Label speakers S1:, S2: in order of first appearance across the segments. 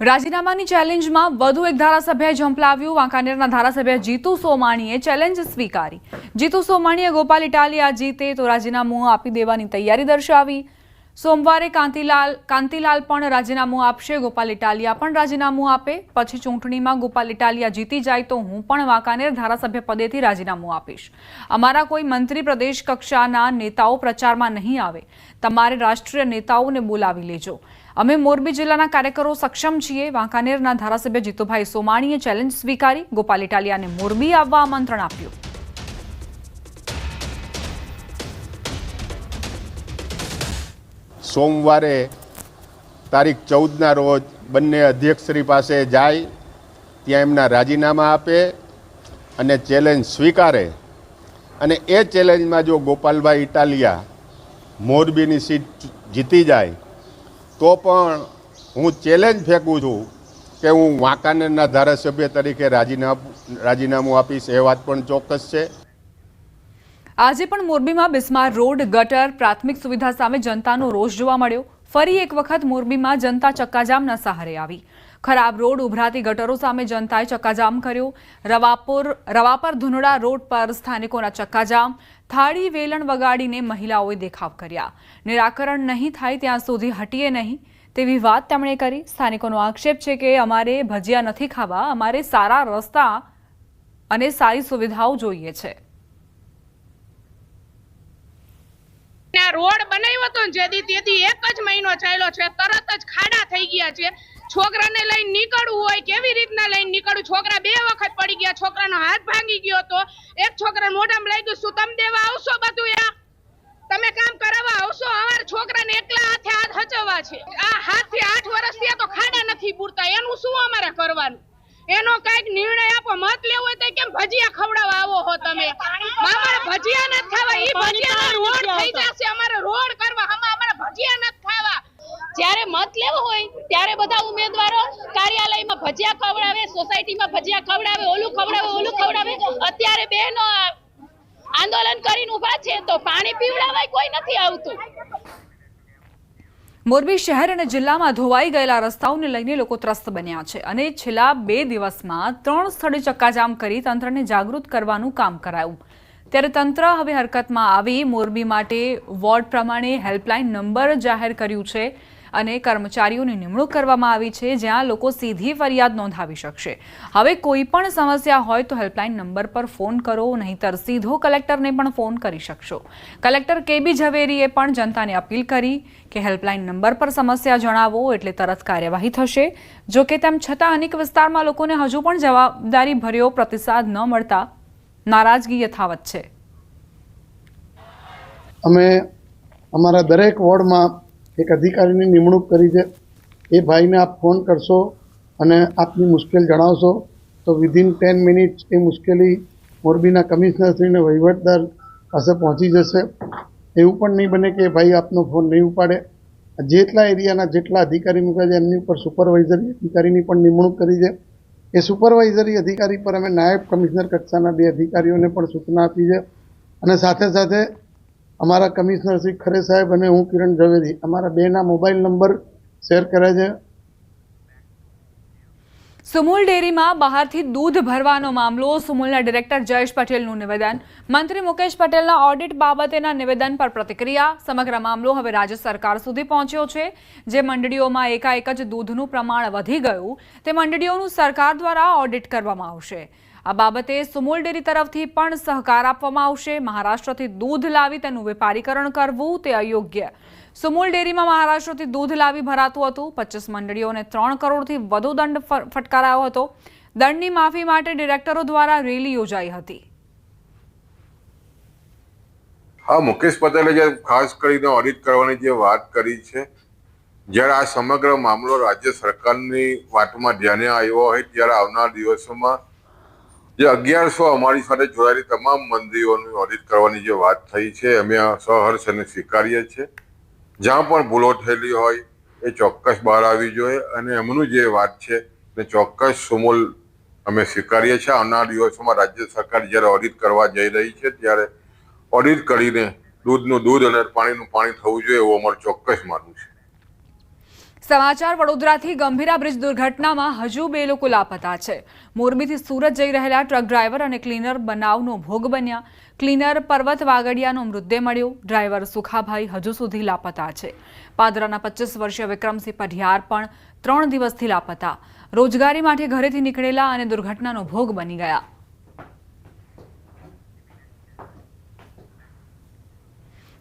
S1: રાજીનામાની ચેલેન્જમાં વધુ એક ધારાસભ્યએ ઝંપલાવ્યું। વાંકાનેરના ધારાસભ્ય જીતુ સોમાણીએ ચેલેન્જ સ્વીકારી। જીતુ સોમાણીએ ગોપાલ ઇટાલિયા જીતે તો રાજીનામું આપી દેવાની તૈયારી દર્શાવી। સોમવારે કાંતિલાલ પણ રાજીનામું આપશે, ગોપાલ ઇટાલિયા પણ રાજીનામું આપે। પછી ચૂંટણીમાં ગોપાલ ઇટાલિયા જીતી જાય તો હું પણ વાંકાનેર ધારાસભ્ય પદેથી રાજીનામું આપીશ। અમારા કોઈ મંત્રી પ્રદેશ કક્ષાના નેતાઓ પ્રચારમાં નહીં આવે, તમારે રાષ્ટ્રીય નેતાઓને બોલાવી લેજો। અમે મોરબી જિલ્લાના કાર્યકરો સક્ષમ છીએ। વાંકાનેરના ધારાસભ્ય જીતુભાઈ સોમાણીએ ચેલેન્જ સ્વીકારી, ગોપાલ ઇટાલિયાને મોરબી આવવા આમંત્રણ આપ્યું।
S2: સોમવારે તારીખ 14ના રોજ બંને અધ્યક્ષશ્રી પાસે જાય, ત્યાં એમના રાજીનામા આપે અને ચેલેન્જ સ્વીકારે। અને એ ચેલેન્જમાં જો ગોપાલભાઈ ઇટાલિયા મોરબીની સીટ જીતી જાય તો પણ હું ચેલેન્જ ફેંકું છું કે હું વાંકાનેરના ધારાસભ્ય તરીકે રાજીનામું આપીશ। એ વાત પણ ચોક્કસ છે।
S1: આજે પણ મોરબીમાં બિસ્માર રોડ, ગટર, પ્રાથમિક સુવિધા સામે જનતાનો રોષ જોવા મળ્યો। ફરી એક વખત મોરબીમાં જનતા ચક્કાજામના સહારે આવી। ખરાબ રોડ, ઉભરાતી ગટરો સામે જનતાએ ચક્કાજામ કર્યો। રવાપર ધુનડા રોડ પર સ્થાનિકોના ચક્કાજામ, થાળી વેલણ વગાડીને મહિલાઓએ દેખાવ કર્યા। નિરાકરણ નહીં થાય ત્યાં સુધી હટીએ નહીં તેવી વાત તેમણે કરી। સ્થાનિકોનો આક્ષેપ છે કે અમારે ભજીયા નથી ખાવા, અમારે સારા રસ્તા અને સારી સુવિધાઓ જોઈએ છે।
S3: રોડ બનાવ્યો તો જેદી તેદી એક જ મહિનો ચાલ્યો છે, તરત જ ખાડા થઈ ગયા છે। છોકરાને લઈને નીકળવું હોય કેવી રીતના લઈને નીકળવું? છોકરા 2 વખત પડી ગયા, છોકરાનો હાથ ભાંગી ગયો તો એક છોકરા મોઢામાં લાગ્યું। શું તમે દેવા આવશો? બધું તમે કામ કરાવવા આવશો? અમારા છોકરાને એકલા હાથે હાથ હચવવા છે। આ 7 થી 8 વર્ષથી તો ખાડા નથી પૂરતા, એનું શું અમારે કરવાનું? એનો કઈક નિર્ણય આપો। મત લેવો હોય તો કેમ ભજીયા ખવડાવવા આવો હો તમે? અમારે ભજીયા નથી ખાવા, ઈ ભજીયાનો રોડ થઈ જશે। અમારે રોડ કરવા, અમારે ભજીયા નથી ખાવા। જ્યારે મત લેવો હોય ત્યારે બધા ઉમેદવારો કાર્યાલયમાં ભજીયા ખવડાવે, સોસાયટીમાં ભજીયા ખવડાવે, ઓલું ખવડાવે। અત્યારે બહેનો આંદોલન કરીને ઊભા છે તો પાણી પીવડાવાય કોઈ નથી આવતું।
S1: મોરબી શહેર અને જિલ્લામાં ધોવાઈ ગયેલા રસ્તાઓને લઈને લોકો ત્રસ્ત બન્યા છે અને છેલ્લા 2 દિવસમાં 3 સ્થળે ચક્કાજામ કરી તંત્રને જાગૃત કરવાનું કામ કરાયું। ત્યારે તંત્ર હવે હરકતમાં આવી મોરબી માટે વોર્ડ પ્રમાણે હેલ્પલાઇન નંબર જાહેર કર્યું છે અને કર્મચારીઓની નિમણૂક કરવામાં આવી છે, જ્યાં લોકો સીધી ફરિયાદ નોંધાવી શકશે। હવે કોઈ પણ સમસ્યા હોય તો હેલ્પલાઇન નંબર પર ફોન કરો, નહીંતર સીધો કલેક્ટરને પણ ફોન કરી શકશો। કલેક્ટર KB ઝવેરીએ પણ જનતાને અપીલ કરી કે હેલ્પલાઇન નંબર પર સમસ્યા જણાવો એટલે તરત કાર્યવાહી થશે। જો કે તેમ છતાં અનેક વિસ્તારમાં લોકોને હજુ પણ જવાબદારી ભર્યો પ્રતિસાદ ન મળતા નારાજગી યથાવત છે।
S4: અમે અમારા દરેક વોર્ડમાં એક અધિકારીની નિમણૂક કરી છે। એ ભાઈને આપ ફોન કરશો અને આપની મુશ્કેલ જણાવશો તો વિધિન 10 મિનિટ્સ એ મુશ્કેલી મોરબીના કમિશનરશ્રીને વહીવટદાર પાસે પહોંચી જશે। એવું પણ નહીં બને કે ભાઈ આપનો ફોન નહીં ઉપાડે। જેટલા એરિયાના જેટલા અધિકારી મૂક્યા છે એમની ઉપર સુપરવાઇઝરી અધિકારીની પણ નિમણૂક કરી છે। એ સુપરવાઇઝરી અધિકારી પર અમે નાયબ કમિશનર કક્ષાના 2 અધિકારીઓને પણ સૂચના આપી છે અને સાથે સાથે અમારા કમિશનર શ્રી ખરે સાહેબ અને હું કિરણ ઝવેરી અમારા 2ના મોબાઈલ નંબર શેર કર્યા છે।
S1: સુમુલ ડેરીમાં બહારથી દૂધ ભરવાનો મામલો, સુમુલના ડિરેક્ટર જયેશ પટેલનું નિવેદન, મંત્રી મુકેશ પટેલના ઓડિટ બાબતેના નિવેદન પર પ્રતિક્રિયા। સમગ્ર મામલો હવે રાજ્ય સરકાર સુધી પહોંચ્યો છે। જે મંડળીઓમાં એકાએક જ દૂધનું પ્રમાણ વધી ગયું તે મંડળીઓનું સરકાર દ્વારા ઓડિટ કરવામાં આવશે। આ બાબતે સુમુલ ડેરી તરફથી પણ સહકાર આપવામાં આવશે। મહારાષ્ટ્રથી દૂધ લાવી તેનું વેપારીકરણ કરવું તે અયોગ્ય। સુમુલ ડેરીમાં મહારાષ્ટ્રથી દૂધ લાવી ભરાતું હતું। 25 મંડળીઓને 3 કરોડથી વધુ દંડ ફટકારાયો હતો। દંડની માફી માટે ડિરેક્ટરો દ્વારા રેલી યોજાઈ હતી।
S5: હા, મુકેશ પટેલે જે ખાસ કરીને ઓડિટ કરવાની જે વાત કરી છે, જ્યારે આ સમગ્ર મામલો રાજ્ય સરકારની વાતમાં ધ્યાને આવ્યો હોય ત્યારે આવનાર દિવસોમાં જે 1100 અમારી સાથે જોડાયેલી તમામ મંત્રીઓની ઓડિટ કરવાની જે વાત થઈ છે અમે સહર્ષ અને સ્વીકારીએ છીએ। જ્યાં પણ ભૂલો થયેલી હોય એ ચોક્કસ બહાર આવી જોઈએ અને એમનું જે વાત છે એ ચોક્કસ સુમુલ અમે સ્વીકારીએ છીએ। આવનાર દિવસોમાં રાજ્ય સરકાર જ્યારે ઓડિટ કરવા જઈ રહી છે ત્યારે ઓડિટ કરીને દૂધનું દૂધ અને પાણીનું પાણી થવું જોઈએ એવું અમારું ચોક્કસ માનવું છે।
S1: સમાચાર વડોદરાથી ગંભીરા બ્રિજ દુર્ઘટનામાં હજુ 2 લોકો લાપતા છે. મોરબીથી સુરત જઈ રહેલા ટ્રક ડ્રાઈવર અને ક્લીનર બનાવનો ભોગ બન્યા. ક્લીનર પર્વત વાગડિયાનો મૃતદેહ મળ્યો. ડ્રાઈવર સુખાભાઈ હજુ સુધી લાપતા છે. પાદરાના 25 વર્ષીય વિક્રમસિંહ પઢિયાર પણ 3 દિવસથી લાપતા. રોજગારી માટે ઘરેથી નીકળેલા અને દુર્ઘટનાનો ભોગ બની ગયા.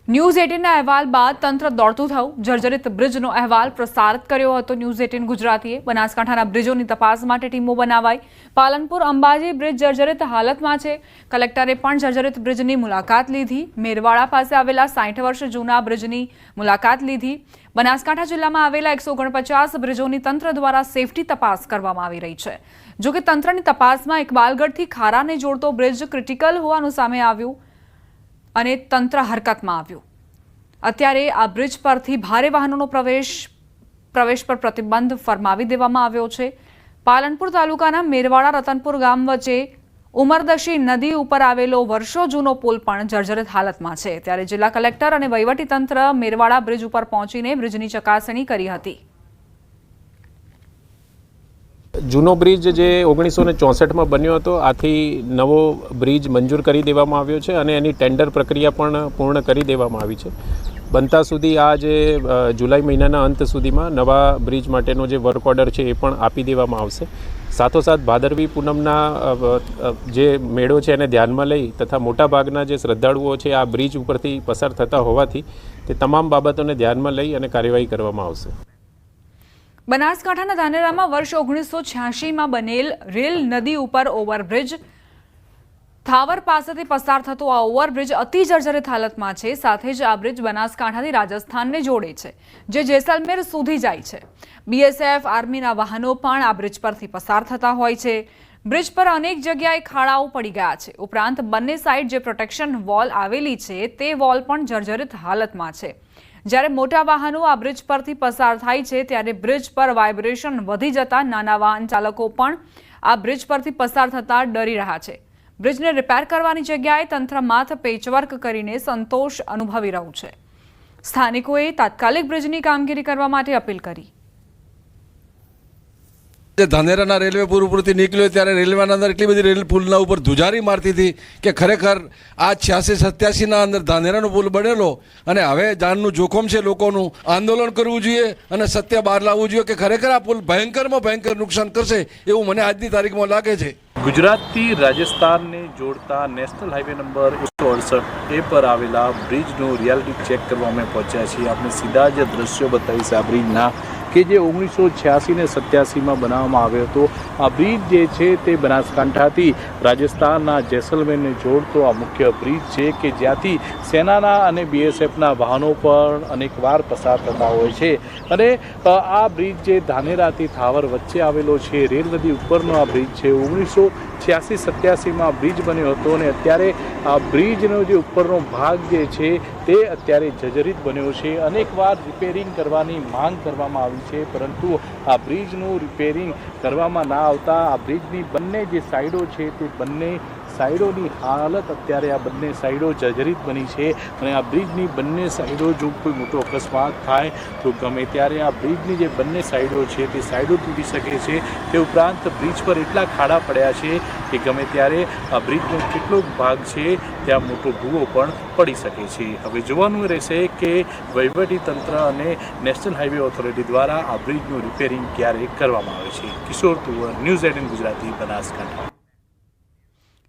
S1: ન્યૂઝ 18ના અહેવાલ બાદ તંત્ર દોડતું થયું. જર્જરિત બ્રિજનો અહેવાલ પ્રસારિત કર્યો હતો ન્યૂઝ 18 ગુજરાતીએ. બનાસકાંઠાના બ્રિજોની તપાસ માટે ટીમો બનાવાઈ. પાલનપુર અંબાજી બ્રિજ જર્જરિત હાલતમાં છે. કલેક્ટરે પણ જર્જરિત બ્રિજની મુલાકાત લીધી. મેરવાડા પાસે આવેલા 60 વર્ષ જૂના બ્રિજની મુલાકાત લીધી. બનાસકાંઠા જિલ્લામાં આવેલા 149 બ્રિજોની તંત્ર દ્વારા સેફટી તપાસ કરવામાં આવી રહી છે. જોકે તંત્રની તપાસમાં ઇકબાલગઢથી ખારાને જોડતો બ્રિજ ક્રિટિકલ હોવાનું સામે આવ્યું અને તંત્ર હરકતમાં આવ્યું. અત્યારે આ બ્રિજ પરથી ભારે વાહનોનો પ્રવેશ પર પ્રતિબંધ ફરમાવી દેવામાં આવ્યો છે. પાલનપુર તાલુકાના મેરવાડા રતનપુર ગામ વચ્ચે ઉમરદશી નદી ઉપર આવેલો વર્ષો જૂનો પુલ પણ જર્જરિત હાલતમાં છે. ત્યારે જિલ્લા કલેક્ટર અને વહીવટીતંત્ર મેરવાડા બ્રિજ ઉપર પહોંચીને બ્રિજની ચકાસણી કરી હતી.
S6: જૂનો બ્રિજ જે 1964માં બન્યો હતો, આથી નવો બ્રિજ મંજૂર કરી દેવામાં આવ્યો છે અને એની ટેન્ડર પ્રક્રિયા પણ પૂર્ણ કરી દેવામાં આવી છે. બનતા સુધી આ જે જુલાઈ મહિનાના અંત સુધીમાં નવા બ્રિજ માટેનો જે વર્ક ઓર્ડર છે એ પણ આપી દેવામાં આવશે. સાથોસાથ ભાદરવી પૂનમના જે મેળો છે એને ધ્યાનમાં લઈ તથા મોટાભાગના જે શ્રદ્ધાળુઓ છે આ બ્રિજ ઉપરથી પસાર થતા હોવાથી તે તમામ બાબતોને ધ્યાનમાં લઈ અને કાર્યવાહી કરવામાં આવશે.
S1: બનાસકાંઠાના ધાનેરામાં વર્ષ 1986માં બનેલ રેલ નદી ઉપર ઓવરબ્રિજ થાવર પાસેથી પસાર થતો આ ઓવરબ્રિજ અતિ જર્જરિત હાલતમાં છે. સાથે જ આ બ્રિજ બનાસકાંઠાથી રાજસ્થાનને જોડે છે, જે જેસલમેર સુધી જાય છે. BSF આર્મીના વાહનો પણ આ બ્રિજ પરથી પસાર થતા હોય છે. બ્રિજ પર અનેક જગ્યાએ ખાડાઓ પડી ગયા છે. ઉપરાંત બંને સાઈડ જે પ્રોટેક્શન વોલ આવેલી છે તે વોલ પણ જર્જરિત હાલતમાં છે. જ્યારે મોટા વાહનો આ બ્રિજ પરથી પસાર થાય છે ત્યારે બ્રિજ પર વાઇબ્રેશન વધી જતા નાના વાહન ચાલકો પણ આ બ્રિજ પરથી પસાર થતા ડરી રહ્યા છે. બ્રિજને રિપેર કરવાની જગ્યાએ તંત્ર માથ પેચવર્ક કરીને સંતોષ અનુભવી રહ્યું છે. સ્થાનિકોએ તાત્કાલિક બ્રિજની કામગીરી કરવા માટે અપીલ કરી.
S7: ધાનેરાના રેલવે પુલ ઉપરથી નીકળ્યો ત્યારે રેલવેના અંદર એટલી બધી રેલ પુલના ઉપર ધુજારી મારતી હતી કે ખરેખર આ 86-87ના અંદર ધાનેરાનો પુલ બનેલો અને હવે જાનનું જોખમ છે. લોકોનું આંદોલન કરવું જોઈએ અને સત્ય બહાર લાવવું જોઈએ કે ખરેખર આ પુલ ભયંકરમાં ભયંકર નુકસાન કરશે એવું મને આજની તારીખમાં લાગે છે.
S8: ગુજરાતથી રાજસ્થાનને જોડતા નેશનલ હાઈવે નંબર 168 પર આવેલા બ્રિજનું રિયાલિટી ચેક કરવા અમે પહોંચ્યા છીએ. આપણે સીધા જ દ્રશ્યો બતાવીશ આ બ્રિજના કે જે 1986 ને 87માં બનાવવામાં આવ્યો હતો. આ બ્રિજ જે છે તે બનાસકાંઠાથી રાજસ્થાનના જેસલમેરને જોડતો આ મુખ્ય બ્રિજ છે કે જ્યાંથી સેનાના અને BSFના વાહનો પણ અનેકવાર પસાર થતા હોય છે. અને આ બ્રિજ જે ધાનેરાથી થાવર વચ્ચે આવેલો છે, રેલ નદી ઉપરનો આ બ્રિજ છે. 1986-87માં બ્રિજ બન્યો હતો અને અત્યારે આ બ્રિજનો જે ઉપરનો ભાગ જે છે તે અત્યારે જર્જરિત બન્યો છે. અનેકવાર રિપેરિંગ કરવાની માંગ કરવામાં આવી છે, પરંતુ આ બ્રિજનું રિપેરિંગ કરવામાં ના આવતા આ બ્રિજની બંને જે સાઈડો છે તે બંને સાઈડોની હાલત અત્યારે આ બંને સાઈડો જર્જરિત બની છે. અને આ બ્રિજની બંને સાઈડો જો કોઈ મોટો અકસ્માત થાય તો ગમે ત્યારે આ બ્રિજની જે બંને સાઈડો છે તે સાઈડો તૂટી શકે છે. તે ઉપરાંત બ્રિજ પર એટલા ખાડા પડ્યા છે કે ગમે ત્યારે આ બ્રિજનો કેટલોક ભાગ છે ત્યાં મોટો ભૂવો પણ પડી શકે છે. હવે જોવાનું રહેશે કે વહીવટીતંત્ર અને નેશનલ હાઈવે ઓથોરિટી દ્વારા આ બ્રિજનું રિપેરિંગ ક્યારે કરવામાં આવે છે. કિશોર તુવર, ન્યૂઝ 18 ગુજરાતી, બનાસકાંઠા.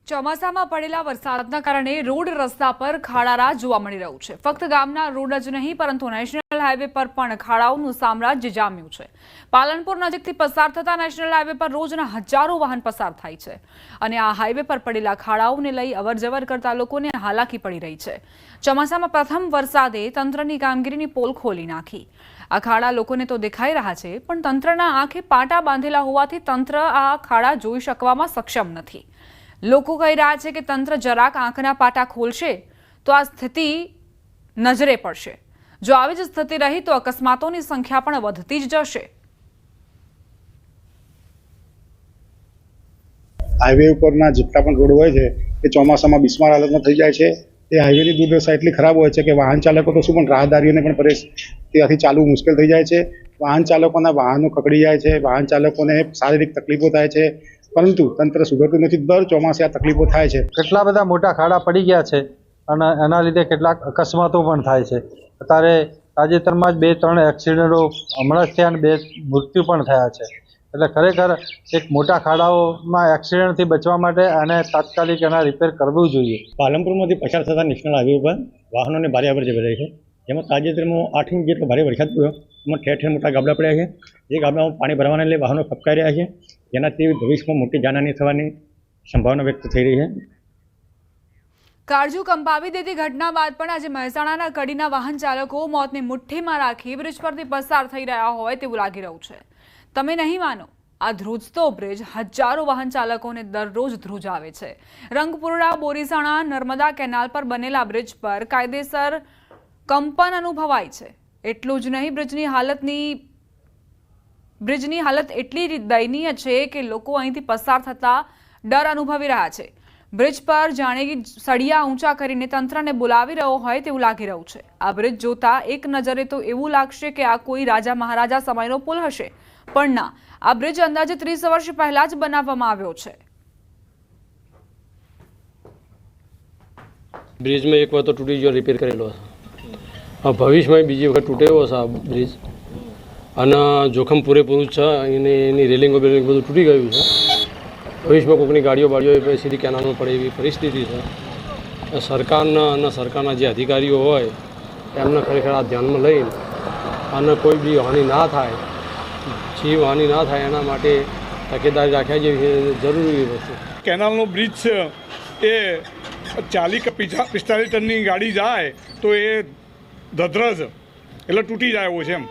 S1: ચોમાસામાં પડેલા વરસાદના કારણે રોડ રસ્તા પર ખાડારા જોવા મળી રહ્યું છે. ફક્ત ગામના રોડ જ નહીં પરંતુ નેશનલ હાઈવે પર પણ ખાડાઓનું સામ્રાજ્ય જામ્યું છે. પાલનપુર નજીકથી પસાર થતા નેશનલ હાઈવે પર રોજના હજારો વાહન પસાર થાય છે અને આ હાઈવે પર પડેલા ખાડાઓને લઈ અવરજવર કરતા લોકોને હાલાકી પડી રહી છે. ચોમાસામાં પ્રથમ વરસાદે તંત્રની કામગીરીની પોલ ખોલી નાખી. આ ખાડા લોકોને તો દેખાઈ રહ્યા છે, પણ તંત્રના આંખે પાટા બાંધેલા હોવાથી તંત્ર આ ખાડા જોઈ શકવામાં સક્ષમ નથી. લોકો કહી રહ્યા છે કે તંત્ર જરાક આંખના પાટા ખોલશે તો આ સ્થિતિ નજરે પડશે. જો આવી જ સ્થિતિ રહી તો અકસ્માતોની સંખ્યા પણ વધતી જ જશે.
S9: હાઈવે ઉપરના જેટલા પણ રોડ હોય છે એ ચોમાસામાં બિસ્માર હાલતમાં થઈ જાય છે. એ હાઈવેની દુર્દશા એટલી ખરાબ હોય છે કે વાહન ચાલકો તો શું પણ રાહદારીઓને પણ ત્યાંથી ચાલવું મુશ્કેલ થઈ જાય છે. વાહન ચાલકોના વાહનો કકડી જાય છે, વાહન ચાલકોને શારીરિક તકલીફો થાય છે, પરંતુ તંત્ર સુધરતું નથી. દર ચોમાસે આ તકલીફો થાય છે.
S10: કેટલા બધા મોટા ખાડા પડી ગયા છે અને એના લીધે કેટલાક અકસ્માતો પણ થાય છે. અત્યારે તાજેતરમાં જ 2-3 એક્સિડન્ટો હમણાં જ થયા અને 2 મૃત્યુ પણ થયા છે. એટલે ખરેખર એક મોટા ખાડાઓમાં એક્સિડન્ટથી બચવા માટે આને તાત્કાલિક એના રિપેર કરવું જોઈએ.
S11: પાલનપુરમાંથી પસાર થતા નેશનલ હાઈવે પર વાહનોની ભારે અવરજવર રહી છે. જેમાં તાજેતરમાં 8 ઇંચ જેટલો ભારે વરસાદ પડ્યો. એમાં ઠેર ઠેર મોટા ગાબડા પડ્યા છે. જે ગાબડામાં પાણી ભરવાને લઈ વાહનો ફપકાઈ રહ્યા છે. જેનાથી ભવિષ્યમાં મોટી જાનહાની થવાની સંભાવના વ્યક્ત થઈ રહી છે.
S1: કાળજુ કંપાવી દેતી ઘટના બાદ પણ આજે મહેસાણાના કડીના વાહન ચાલકો મોતને મુઠ્ઠીમાં રાખી બ્રિજ પરથી પસાર થઈ રહ્યા હોય તેવું લાગી રહ્યું છે. તમે નહીં માનો, આ ધ્રુજતો બ્રિજ હજારો વાહન ચાલકોને દરરોજ ધ્રુજાવે છે. રંગપુરા બોરીસાણા નર્મદા કેનાલ પર બનેલા બ્રિજ પર કાયદેસર કંપન અનુભવાય છે. એટલું જ નહીં, બ્રિજની હાલત એટલી દયનીય છે કે લોકો અહીંથી પસાર થતા ડર અનુભવી રહ્યા છે. બ્રિજ પર જાણે કે સળિયા ઊંચા કરીને તંત્રને બોલાવી રહ્યો હોય તેવું લાગી રહ્યું છે. આ બ્રિજ જોતા એક નજરે તો એવું લાગશે કે આ કોઈ રાજા મહારાજા સમયનો પુલ હશે, પણ ના, આ બ્રિજ અંદાજે 30 વર્ષ પહેલા જ બનાવવામાં આવ્યો છે.
S12: બ્રિજમાં એક વાર તો તૂટી ગયો, રિપેર કરેલો છે. ભવિષ્યમાં બીજી વખત તૂટેલો છે આ બ્રિજ અને જોખમ પૂરેપૂરું છે. એની રેલિંગો બેલિંગ બધું તૂટી ગયું છે. ભવિષ્યમાં કોઈકની ગાડીઓ બાડીઓ સીધી કેનાલમાં પડે એવી પરિસ્થિતિ છે. સરકારના અને સરકારના જે અધિકારીઓ હોય એમને ખરેખર આ ધ્યાનમાં લઈને અને કોઈ બી હાનિ ના થાય, જીવ હાનિ ના થાય એના માટે તકેદારી રાખ્યા જેવી જરૂરી વસ્તુ.
S13: કેનાલનો બ્રિજ છે એ 40 કે 45 ટનની ગાડી જાય તો એ ધધરજ એટલે તૂટી જાય એવો છે એમ.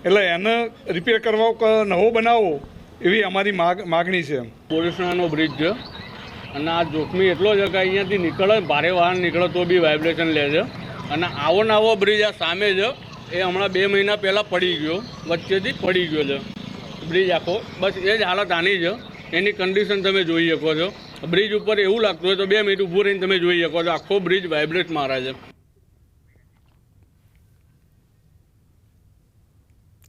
S13: એટલે એને રિપેર કરવો કે નવો બનાવવો એવી અમારી માગણી છે.
S12: બોરીસાણાનો બ્રિજ છે અને આ જોખમી એટલો છે કે અહીંયાથી નીકળે, ભારે વાહન નીકળે તો બી વાઇબ્રેશન લે છે. અને આવો નવો બ્રિજ આ સામે છે એ હમણાં 2 મહિના પહેલાં પડી ગયો, વચ્ચેથી પડી ગયો છે બ્રિજ આખો. બસ એ જ હાલત આની છે. એની કન્ડિશન તમે જોઈ શકો છો. બ્રિજ ઉપર એવું લાગતું હોય તો 2 મિનિટ ઊભું રહીને તમે જોઈ શકો છો આખો બ્રિજ વાઇબ્રેટ મારે છે.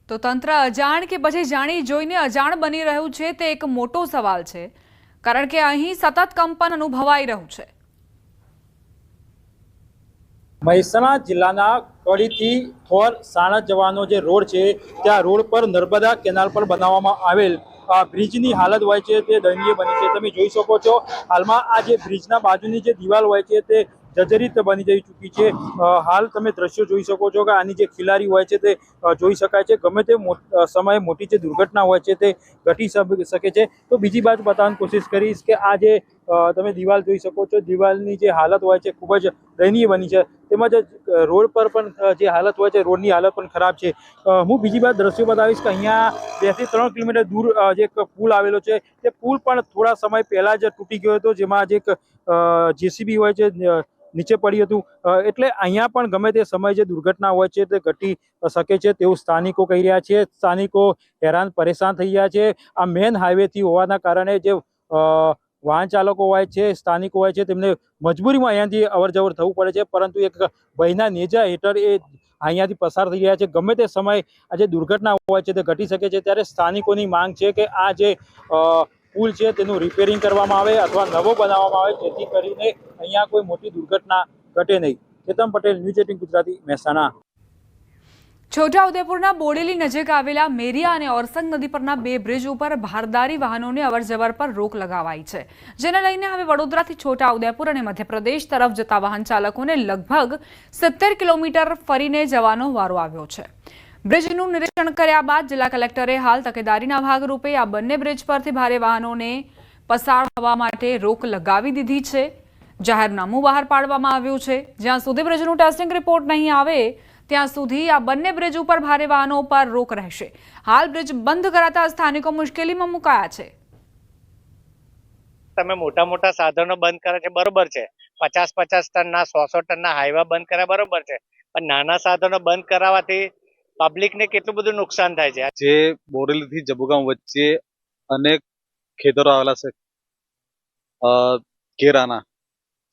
S1: તો તંત્ર અજાણ કે પછી જાણી જોઈને અજાણ બની રહ્યું છે તે એક મોટો સવાલ છે, કારણ કે અહીં સતત કંપન અનુભવાઈ રહ્યું છે.
S10: મહેસાણા જિલ્લાના કડીથી થોર સાણંદ જવાનો જે રોડ છે ત્યાં રોડ પર નર્મદા કેનાલ પર બનાવવામાં આવેલ બ્રિજની હાલત હોય છે તે દયનીય બની છે. તમે જોઈ શકો છો હાલમાં આ જે બ્રિજના બાજુની જે દિવાલ હોય છે તે જર્જરિત બની જઈ ચૂકી છે. હાલ તમે દ્રશ્યો જોઈ શકો છો કે આની જે ખિલારી હોય છે તે જોઈ શકાય છે. ગમે તે સમયે મોટી જે દુર્ઘટના હોય છે તે ઘટી શકે છે. તો બીજી બાજુ બતાવવાની કોશિશ કરીશ કે આ જે તમે દિવાલ જોઈ શકો છો, દિવાલની જે હાલત હોય છે ખૂબ જ દયનીય બની છે. તેમજ રોડ પર પણ જે હાલત હોય છે, રોડની હાલત પણ ખરાબ છે. હું બીજી બાજુ દ્રશ્યો બતાવીશ કે અહીંયા 2 થી 3 કિલોમીટર દૂર જે એક પુલ આવેલો છે તે પુલ પણ થોડા સમય પહેલા જ તૂટી ગયો હતો, જેમાં જે એક જેસીબી હોય છે નીચે પડ્યું હતું. એટલે અહીંયા પણ ગમે તે સમયે જે દુર્ઘટના હોય છે તે ઘટી શકે છે તેવું સ્થાનિકો કહી રહ્યા છે. સ્થાનિકો હેરાન પરેશાન થઈ રહ્યા છે. આ મેન હાઈવેથી હોવાના કારણે જે વાહન ચાલકો હોય છે, સ્થાનિકો હોય છે, તેમને મજબૂરીમાં અહીંયાથી અવરજવર થવું પડે છે, પરંતુ એક ભયના નેજા હેઠળ એ અહીંયાથી પસાર થઈ રહ્યા છે. ગમે તે સમયે આ જે દુર્ઘટના હોય છે તે ઘટી શકે છે. ત્યારે સ્થાનિકોની માંગ છે કે આ જે પુલ છે તેનું રિપેરિંગ કરવામાં આવે અથવા નવો બનાવવામાં આવે, જેથી કરીને અહીંયા કોઈ મોટી દુર્ઘટના ઘટે નહીં. કેતન પટેલ, ન્યૂઝ 18 ગુજરાતી, મહેસાણા.
S1: છોટાઉદેપુરના બોડેલી નજીક આવેલા મેરિયા અને ઓરસંગ નદી પરના 2 બ્રિજ ઉપર ભારદારી વાહનોને અવરજવર પર રોક લગાવાઈ છે, જેને લઈને હવે વડોદરાથી છોટાઉદેપુર અને મધ્યપ્રદેશ તરફ જતા વાહન ચાલકોને લગભગ 70 કિલોમીટર ફરીને જવાનો વારો આવ્યો છે. બ્રિજનું નિરીક્ષણ કર્યા બાદ જિલ્લા કલેક્ટરે હાલ તકેદારીના ભાગરૂપે આ બંને બ્રિજ પરથી ભારે વાહનોને પસાર થવા માટે રોક લગાવી દીધી છે. જાહેરનામું બહાર પાડવામાં આવ્યું છે. જ્યાં સુધી બ્રિજનું ટેસ્ટિંગ રિપોર્ટ નહીં આવે ત્યાં સુધી આ બંને બ્રિજ ઉપર ભારે વાહનો પર રોક રહેશે. હાલ બ્રિજ બંધ કરાતા સ્થાનિકો મુશ્કેલીમાં મુકાયા છે.
S14: તમે મોટા મોટા સાધનો બંધ કરે છે બરોબર છે, 50-50 ટનના 100-100 ટનના હાઈવા બંધ કર્યા બરોબર છે, પણ નાના સાધનો બંધ કરાવવાથી પબ્લિકને કેટલું બધું નુકસાન થાય છે.
S15: જે બોરેલીથી જબુગામ વચ્ચે અનેક ખેતરો આવેલા છે, કેરાના,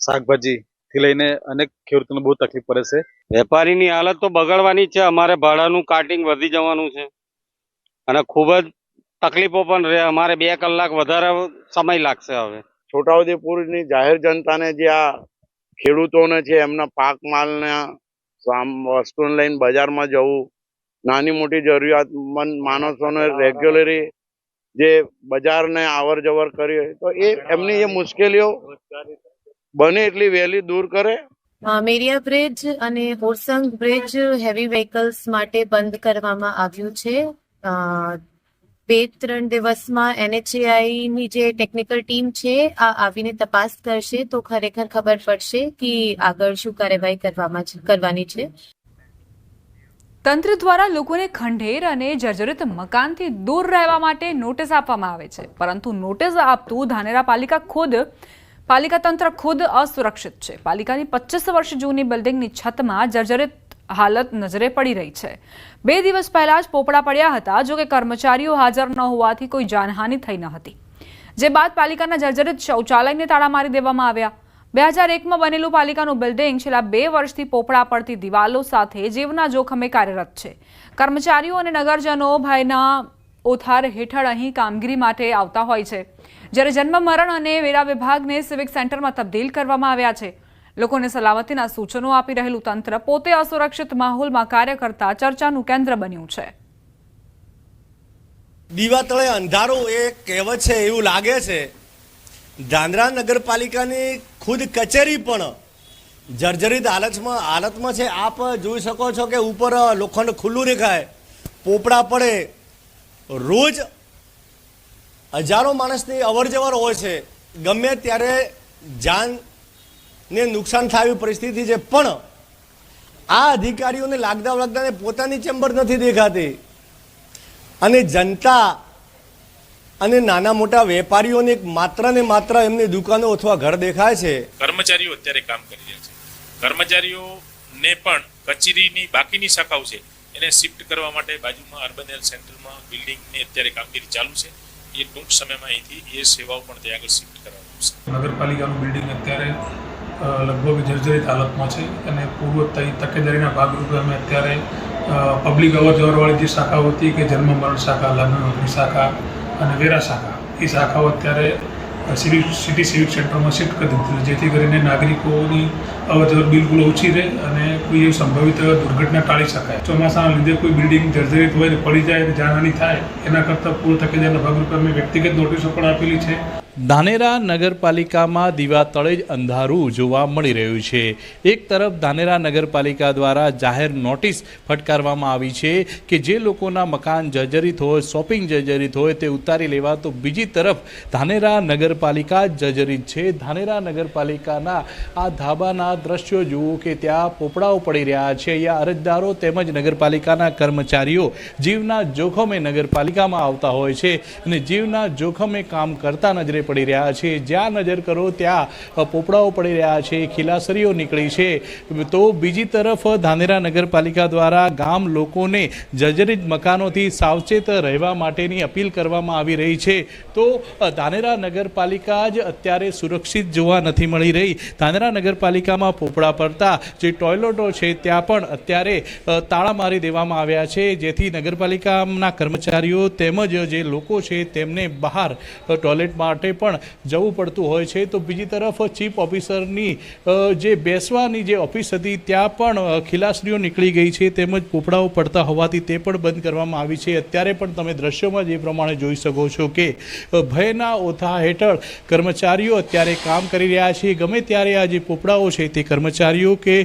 S15: શાકભાજી, થી લઈને અનેક ખેડૂતોને બહુ તકલીફ પડે છે.
S12: વેપારીની હાલત તો બગડવાની જ છે. અમારે ભાડાનું કાર્ટિંગ વધી જવાનું છે અને ખૂબ જ તકલીફો પણ રહે. અમારે 2 કલાક વધારે સમય લાગશે. હવે
S16: છોટાઉદેપુરની જાહેર જનતાને જે આ ખેડૂતોને છે એમના પાક માલના વસ્તુને લઈને બજારમાં જવું, નાની મોટી જરૂરિયાતમંદ માણસોને રેગ્યુલરી જે બજારને આવર જવર કરી હોય તો એ એમની જે મુશ્કેલીઓ બને એટલી વહેલી દૂર કરે.
S17: મેરિયા બ્રિજ અને હોરસંગ બ્રિજ હેવી વ્હીકલ્સ માટે બંધ કરવામાં આવ્યું છે. 2-3 દિવસમાં NHAIની જે ટેકનિકલ ટીમ છે આ આવીને તપાસ કરશે તો ખરેખર ખબર પડશે કે આગળ શું કાર્યવાહી કરવાની છે.
S1: તંત્ર દ્વારા લોકોને ખંડેર અને જર્જરિત મકાનથી દૂર રહેવા માટે નોટિસ આપવામાં આવે છે, પરંતુ નોટિસ આપતું ધાનેરા પાલિકા તંત્ર ખુદ અસુરક્ષિત છે. પાલિકાની 25 વર્ષ જૂની બિલ્ડિંગની છતમાં જર્જરિત હાલત નજરે પડી રહી છે. 2 દિવસ પહેલા જ પોપડા પડ્યા હતા, જો કે કર્મચારીઓ હાજર ન હોવાથી કોઈ જાનહાનિ થઈ ન હતી. જે બાદ પાલિકાના જર્જરિત શૌચાલયને તાળા મારી દેવામાં આવ્યા. 2001માં બનેલું પાલિકાનું બિલ્ડિંગ છેલ્લા 2 વર્ષથી પોપડા પડતી દિવાલો સાથે જીવના જોખમે કાર્યરત છે. કર્મચારીઓ અને નગરજનો ભયના ઓથાર હેઠળ અહીં કામગીરી માટે આવતા હોય છે, જ્યારે જન્મ મરણ અને વેરા વિભાગને સિવિક સેન્ટરમાં તબદીલ કરવામાં આવ્યા છે. લોકોને સલામતીના સૂચનો આપી રહેલું તંત્ર પોતે અસુરક્ષિત માહોલમાં કાર્ય કરતા ચર્ચાનું કેન્દ્ર બન્યું છે.
S18: દીવા તળે અંધારું એ કહેવત છે એવું લાગે છે. ધાનેરા નગરપાલિકાની ખુદ કચેરી પણ જર્જરિત હાલતમાં છે. આપ જોઈ શકો છો કે ઉપર લોખંડ ખુલ્લું દેખાય, પોપડા પડે, રોજ હજારો માણસની અવરજવર હોય છે. ગમે ત્યારે જાનને નુકસાન થાય એવી પરિસ્થિતિ છે, પણ આ અધિકારીઓને લાગતા પોતાની ચેમ્બર નથી દેખાતી અને જનતા અને નાના મોટા વેપારીઓને માત્ર ને માત્ર એમની દુકાનો અથવા ઘર દેખાય છે.
S6: કર્મચારીઓ અત્યારે કામ કરી રહ્યા છે. કર્મચારીઓને પણ કચેરીની બાકીની શાખાઓ છે એને શિફ્ટ કરવા માટે બાજુમાં અર્બન હેલ્થ સેન્ટરમાં બિલ્ડિંગની અત્યારે કામગીરી ચાલુ છે. એ ટૂંક સમયમાં અહીંથી એ સેવાઓ પણ ત્યાં આગળ શિફ્ટ કરવામાં આવશે.
S13: નગરપાલિકાનું બિલ્ડિંગ અત્યારે લગભગ જર્જરિત હાલતમાં છે અને પૂર્વ તકેદારીના ભાગરૂપે અમે અત્યારે પબ્લિક અવર જવરવાળી જે શાખાઓ હતી કે જન્મ મરણ શાખા, લગ્ન નોંધણી શાખા અને વેરા શાખા, એ શાખાઓ અત્યારે સિટી સિવિક સેન્ટરમાં શિફ્ટ કરી દીધી, જેથી કરીને નાગરિકોની અવરજવર બિલકુલ ઓછી રહે અને કોઈ એવી સંભવિત દુર્ઘટના ટાળી શકાય. ચોમાસાના લીધે કોઈ બિલ્ડિંગ જર્જરિત હોય ને પડી જાય અને જાનહાનિ થાય એના કરતાં પૂર્વ તકેદારના ભાગરૂપે અમે વ્યક્તિગત નોટિસો પણ આપેલી છે.
S8: ધાનેરા નગરપાલિકામાં દીવા તળે જ અંધારું જોવા મળી રહ્યું છે. એક તરફ ધાનેરા નગરપાલિકા દ્વારા જાહેર નોટિસ ફટકારવામાં આવી છે કે જે લોકોના મકાન જર્જરિત હોય, શોપિંગ જર્જરિત હોય તે ઉતારી લેવા, તો બીજી તરફ ધાનેરા નગરપાલિકા જર્જરિત છે. ધાનેરા નગરપાલિકાના આ ધાબાના દ્રશ્યો જુઓ કે ત્યાં પોપડાઓ પડી રહ્યા છે. અહીંયા અરજદારો તેમજ નગરપાલિકાના કર્મચારીઓ જીવના જોખમે નગરપાલિકામાં આવતા હોય છે અને જીવના જોખમે કામ કરતા નજરે પડી રહ્યા છે. જ્યાં નજર કરો ત્યાં પોપડાઓ પડી રહ્યા છે, ખીલાસરીઓ નીકળી છે. તો બીજી તરફ ધાનેરા નગરપાલિકા દ્વારા ગામ લોકોને જર્જરિત મકાનોથી સાવચેત રહેવા માટેની અપીલ કરવામાં આવી રહી છે. તો ધાનેરા નગરપાલિકા જ અત્યારે સુરક્ષિત જોવા નથી મળી રહી. ધાનેરા નગરપાલિકામાં પોપડા પડતા જે ટોયલેટો છે ત્યાં પણ અત્યારે તાળા મારી દેવામાં આવ્યા છે, જેથી નગરપાલિકાના કર્મચારીઓ તેમજ જે લોકો છે તેમને બહાર ટોયલેટ માટે પણ જવું પડતું હોય છે. તો બીજી તરફ ચીફ ઓફિસરની જે બેસવાની જે ઓફિસ હતી ત્યાં પણ ખીલાસરીઓ નીકળી ગઈ છે, તેમજ પોપડાઓ પડતા હોવાથી તે પણ બંધ કરવામાં આવી છે. અત્યારે પણ તમે દ્રશ્યોમાં જે પ્રમાણે જોઈ શકો છો કે ભયના ઓથા હેઠળ કર્મચારીઓ અત્યારે કામ કરી રહ્યા છે. ગમે ત્યારે આ જે પોપડાઓ છે તે કર્મચારીઓ કે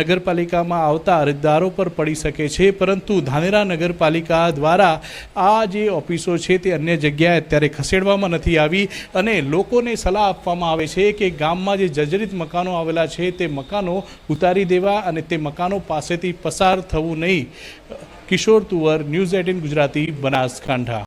S8: નગરપાલિકામાં આવતા અરજદારો પર પડી શકે છે, પરંતુ ધાનેરા નગરપાલિકા દ્વારા આ જે ઓફિસો છે તે અન્ય જગ્યાએ અત્યારે ખસેડવામાં નથી આવી અને લોકોને સલાહ આપવામાં આવે છે કે ગામમાં જે જર્જરિત મકાનો આવેલા છે તે મકાનો ઉતારી દેવા અને તે મકાનો પાસેથી પસાર થવું નહીં. કિશોર તુવર, ન્યૂઝ 18 ગુજરાતી, બનાસકાંઠા.